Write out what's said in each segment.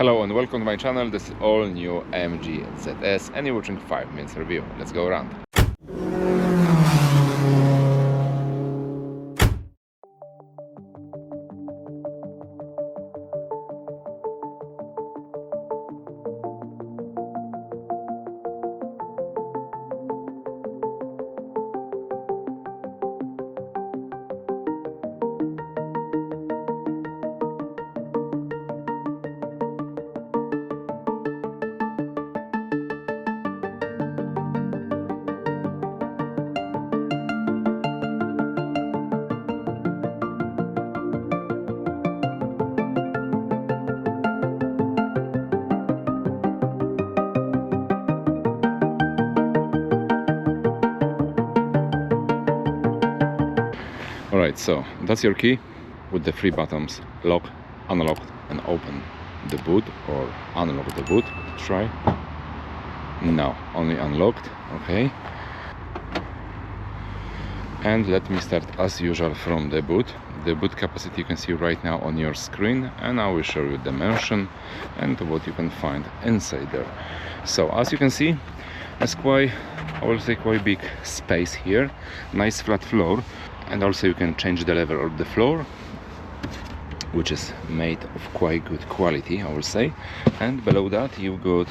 Hello and welcome to my channel. This is all new MG ZS and you're watching 5 minutes review. Let's go around. Alright, so that's your key with the 3 buttons: lock, unlock and open the boot, or unlock the boot. Try. No, only unlocked. Okay. And let me start as usual from the boot. The boot capacity you can see right now on your screen, and I will show you the dimension and what you can find inside there. So as you can see, it's quite, I will say, quite big space here. Nice flat floor. And also you can change the level of the floor, which is made of quite good quality, I will say. And below that you've got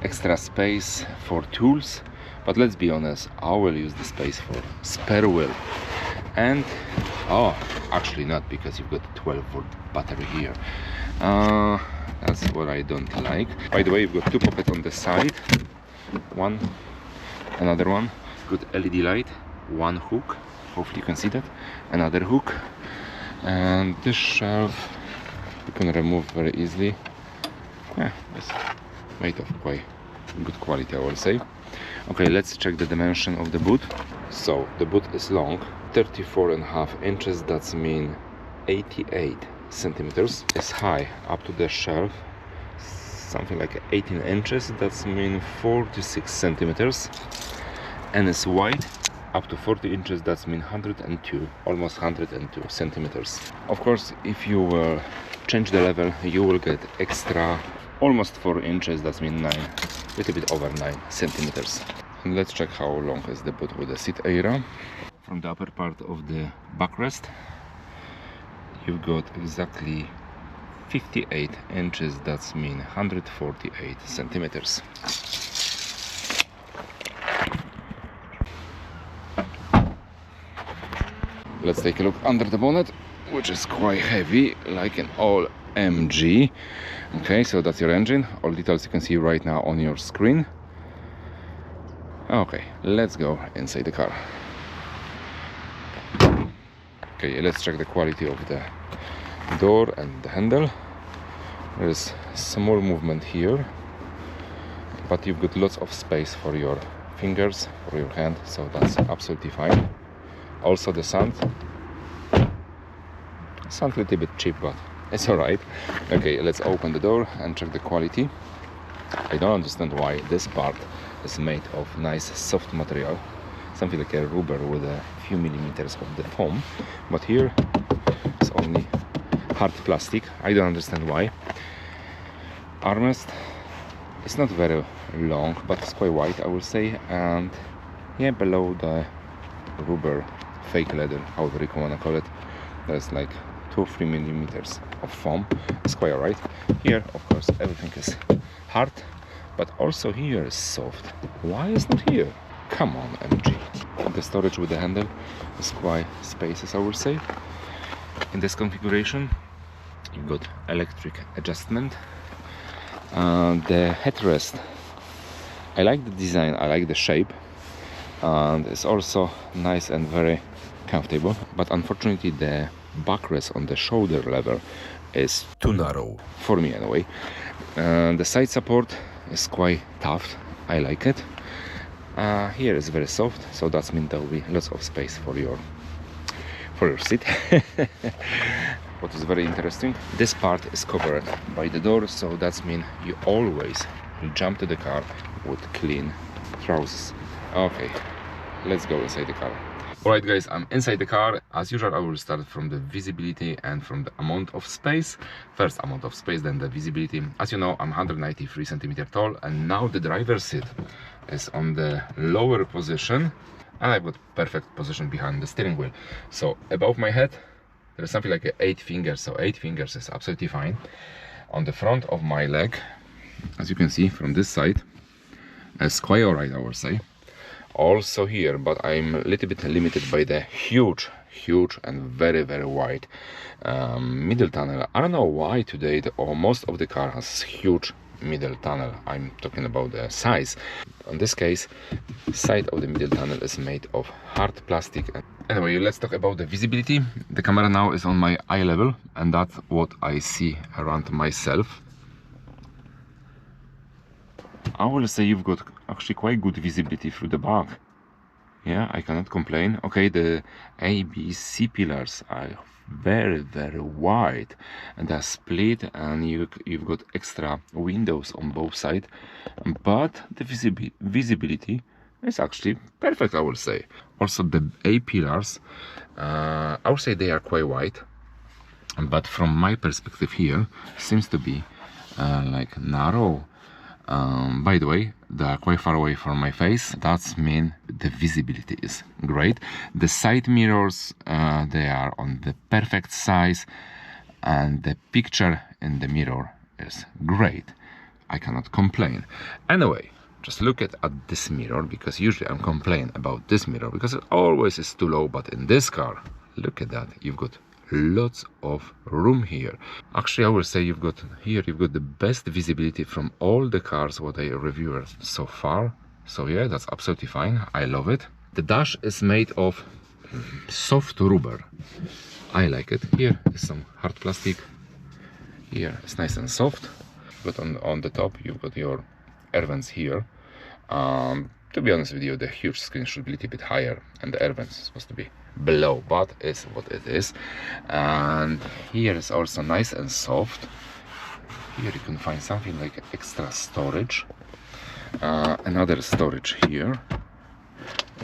extra space for tools, but let's be honest, I will use the space for spare wheel. And actually not, because you've got a 12-volt battery here. That's what I don't like. By the way, you've got 2 pockets on the side, one, another one, good LED light, 1 hook. Hopefully you can see that, another hook, and this shelf you can remove very easily. It's made of quite good quality, I will say. Okay, let's check the dimension of the boot. So the boot is long, 34.5 inches, that's mean 88 centimeters. It's high up to the shelf, something like 18 inches, that's mean 46 centimeters, and it's wide up to 40 inches, that's mean 102, almost 102 centimeters. Of course, if you will change the level, you will get extra almost 4 inches, that's mean 9, little bit over 9 centimeters. And let's check how long is the boot with the seat area. From the upper part of the backrest, you've got exactly 58 inches, that's mean 148 centimeters. Let's take a look under the bonnet, which is quite heavy, like an all MG. Okay, so that's your engine. All details you can see right now on your screen. Okay, let's go inside the car. Okay, let's check the quality of the door and the handle. There's small movement here, but you've got lots of space for your fingers, for your hand, so that's absolutely fine. Also the sound a little bit cheap, but it's alright. Okay, let's open the door and check the quality. I don't understand why this part is made of nice soft material, something like a rubber with a few millimeters of the foam, but here it's only hard plastic. I don't understand why. Armrest is not very long, but it's quite wide, I will say, and yeah, below the rubber, fake leather, however you want to call it, there's like 2 or 3 millimeters of foam. It's quite alright. Here, of course, everything is hard, but also here is soft. Why is not here? Come on, MG. The storage with the handle is quite spacious, I will say. In this configuration, you've got electric adjustment. The headrest, I like the design, I like the shape, and it's also nice and very comfortable, but unfortunately the backrest on the shoulder level is too narrow for me anyway. The side support is quite tough, I like it. Here is very soft, so that means there will be lots of space for your seat. What is very interesting, this part is covered by the door, so that means you always jump to the car with clean trousers. Okay, let's go inside the car. Alright guys, I'm inside the car. As usual, I will start from the visibility and from the amount of space. First amount of space, then the visibility. As you know, I'm 193 centimeters tall, and now the driver's seat is on the lower position, and I've got perfect position behind the steering wheel. So above my head, there is something like 8 fingers, so 8 fingers is absolutely fine. On the front of my leg, as you can see from this side, it's quite alright, I would say. Also here, but I'm a little bit limited by the huge and very wide middle tunnel. I don't know why today or most of the car has huge middle tunnel. I'm talking about the size. In this case, side of the middle tunnel is made of hard plastic. Anyway, let's talk about the visibility. The camera now is on my eye level, and that's what I see around myself. I will say you've got actually quite good visibility through the back. Yeah, I cannot complain. Okay, the A, B, C pillars are very wide and they're split, and you've got extra windows on both sides, but the visibility is actually perfect, I will say. Also the A pillars, I would say they are quite wide, but from my perspective here seems to be like narrow. By the way, they are quite far away from my face. That's mean the visibility is great. The side mirrors, they are on the perfect size, and the picture in the mirror is great. I cannot complain. Anyway, just look at this mirror, because usually I'm complaining about this mirror because it always is too low, but in this car, look at that, you've got lots of room here. Actually, I will say you've got the best visibility from all the cars what I reviewed so far. So yeah, that's absolutely fine. I love it. The dash is made of soft rubber. I like it. Here is some hard plastic. Here it's nice and soft. But on the top you've got your air vents here. To be honest with you, the huge screen should be a little bit higher, and the air vents is supposed to be below, but it's what it is. And here is also nice and soft. Here you can find something like extra storage, another storage here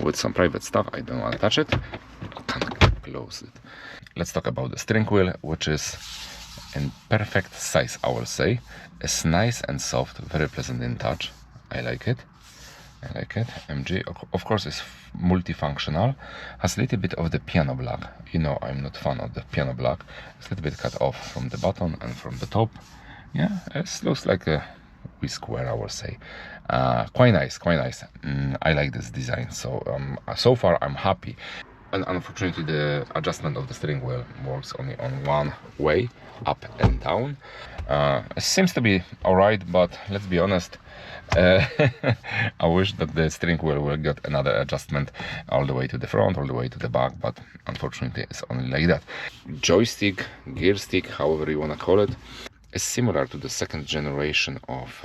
with some private stuff. I don't want to touch it. I can't close it. Let's talk about the steering wheel, which is in perfect size, I will say. It's nice and soft, very pleasant in touch. I like it. MG, of course, is multifunctional. Has a little bit of the piano black. You know, I'm not fan of the piano black. It's a little bit cut off from the bottom and from the top. Yeah, it looks like a wee square, I would say. Quite nice. I like this design. So so far I'm happy. And unfortunately, the adjustment of the steering wheel works only on one way, up and down. It seems to be alright, but let's be honest, I wish that the steering wheel will get another adjustment all the way to the front, all the way to the back, but unfortunately it's only like that. Joystick, gear stick, however you want to call it, is similar to the second generation of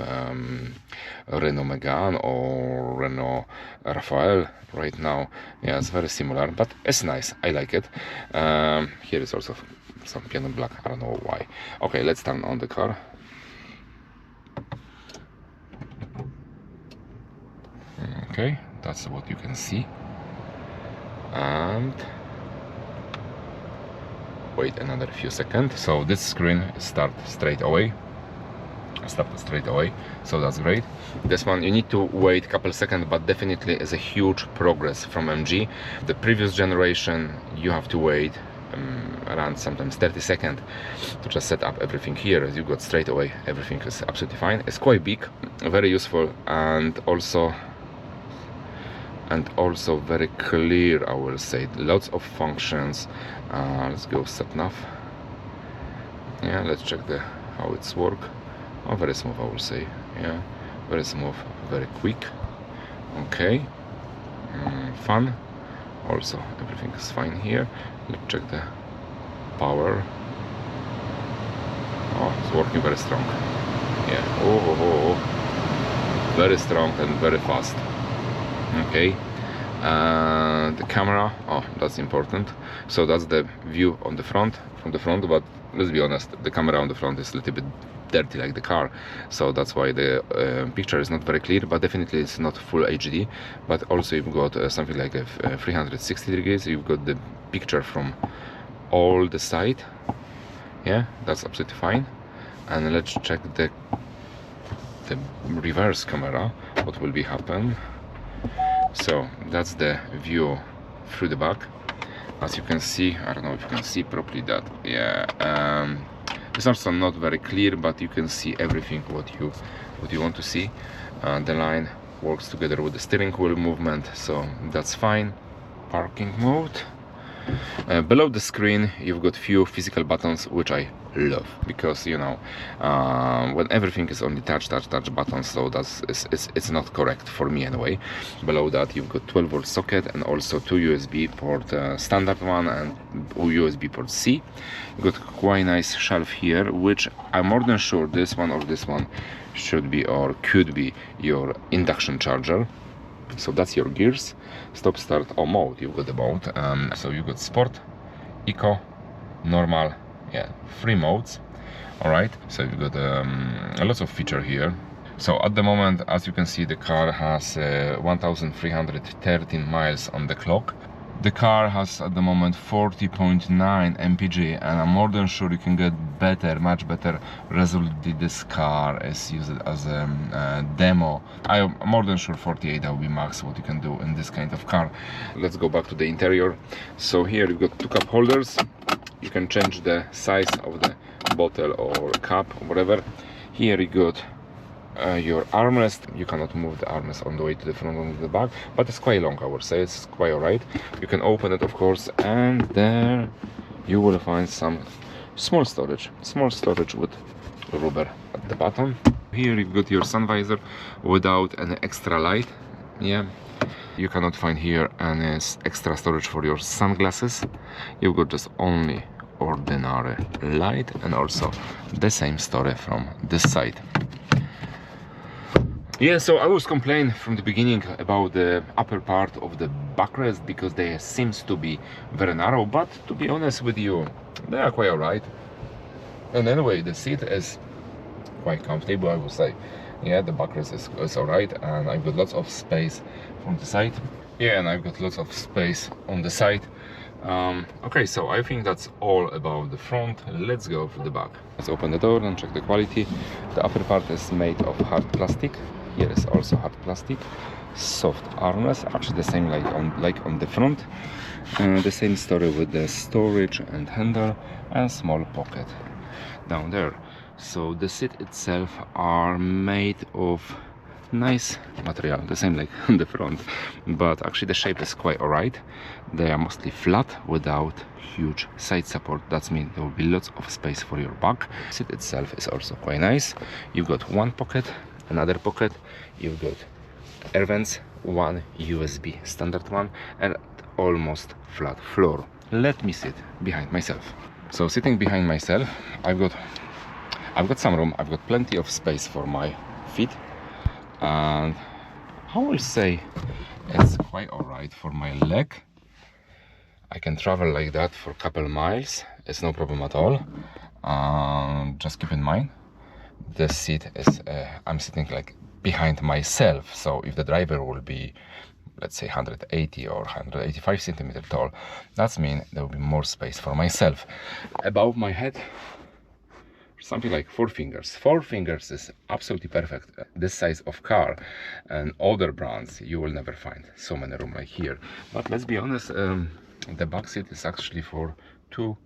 Renault Megane or Renault Raphael right now. Yeah, it's very similar, but it's nice. I like it. Here is also some piano black. I don't know why. Okay, let's turn on the car. Okay, that's what you can see. And wait another few seconds. So this screen started straight away, so that's great. This one you need to wait a couple seconds, but definitely is a huge progress from MG. The previous generation you have to wait around sometimes 30 seconds to just set up everything. Here as you got straight away, everything is absolutely fine. It's quite big, very useful, and also very clear, I will say. Lots of functions. Let's go sat nav. Yeah, let's check how it's work. Oh, very smooth, I will say. Yeah, very smooth, very quick. Okay, fun. Also everything is fine here. Let's check the power. Oh, it's working very strong. Yeah, very strong and very fast. Okay, the camera, oh, that's important. So that's the view on the front, from the front, but let's be honest, the camera on the front is a little bit dirty like the car, so that's why the picture is not very clear, but definitely it's not full HD. But also you've got something like a 360 degrees. You've got the picture from all the side. Yeah, that's absolutely fine. And let's check the reverse camera, what will be happen. So that's the view through the back. As you can see, I don't know if you can see properly that, yeah, it's also not very clear, but you can see everything what you want to see. The line works together with the steering wheel movement, so that's fine. Parking mode. Below the screen you've got few physical buttons, which I love, because you know, when everything is only touch buttons, so it's not correct for me anyway. Below that you've got 12-volt socket and also 2 USB port, standard one and USB port C. You've got quite nice shelf here, which I'm more than sure this one or this one should be or could be your induction charger. So that's your gears, stop, start, or mode. You've got the mode, so you've got sport, eco, normal, yeah, 3 modes. All right, so you've got lots of feature here. So at the moment, as you can see, the car has 1313 miles on the clock. The car has at the moment 40.9 mpg, and I'm more than sure you can get better, much better result. This car is used as a demo. I'm more than sure 48 that will be max what you can do in this kind of car. Let's go back to the interior. So here you've got 2 cup holders. You can change the size of the bottle or cup or whatever. Here you got your armrest. You cannot move the armrest on the way to the front and the back, but it's quite long, I would say. It's quite alright. You can open it, of course, and there you will find some small storage with rubber at the bottom. Here you've got your sun visor without any extra light. Yeah, you cannot find here any extra storage for your sunglasses. You've got just only ordinary light, and also the same story from this side. Yeah, so I was complaining from the beginning about the upper part of the backrest, because they seems to be very narrow, but to be honest with you, they are quite alright. And anyway, the seat is quite comfortable, I would say. Yeah, the backrest is alright, and I've got lots of space from the side. Yeah, and I've got lots of space on the side. Okay, so I think that's all about the front. Let's go for the back. Let's open the door and check the quality. The upper part is made of hard plastic. Here is also hard plastic. Soft armrest, actually the same like on the front. The same story with the storage and handle, and small pocket down there. So the seat itself are made of nice material, the same like on the front, but actually the shape is quite alright. They are mostly flat without huge side support. That means there will be lots of space for your back. The seat itself is also quite nice. You've got 1 pocket, another pocket, you've got air vents, 1 USB standard one, and almost flat floor. Let me sit behind myself. So sitting behind myself, I've got some room. I've got plenty of space for my feet, and I will say it's quite alright for my leg. I can travel like that for a couple miles, it's no problem at all. Just keep in mind, the seat is I'm sitting like behind myself, so if the driver will be, let's say, 180 or 185 centimeter tall, that means there will be more space for myself. Above my head, something like 4 fingers. 4 fingers is absolutely perfect. This size of car and other brands, you will never find so many room like here. But let's be honest, the back seat is actually for 2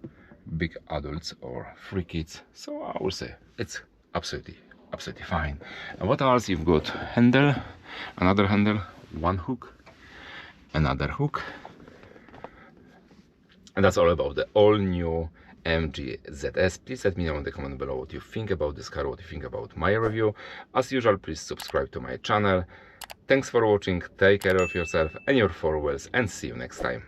big adults or 3 kids. So I will say it's absolutely fine. And what else? You've got handle, another handle, 1 hook, another hook. And that's all about the all new MG ZS. Please let me know in the comment below what you think about this car, what you think about my review. As usual, please subscribe to my channel. Thanks for watching, take care of yourself and your 4 wheels, and see you next time.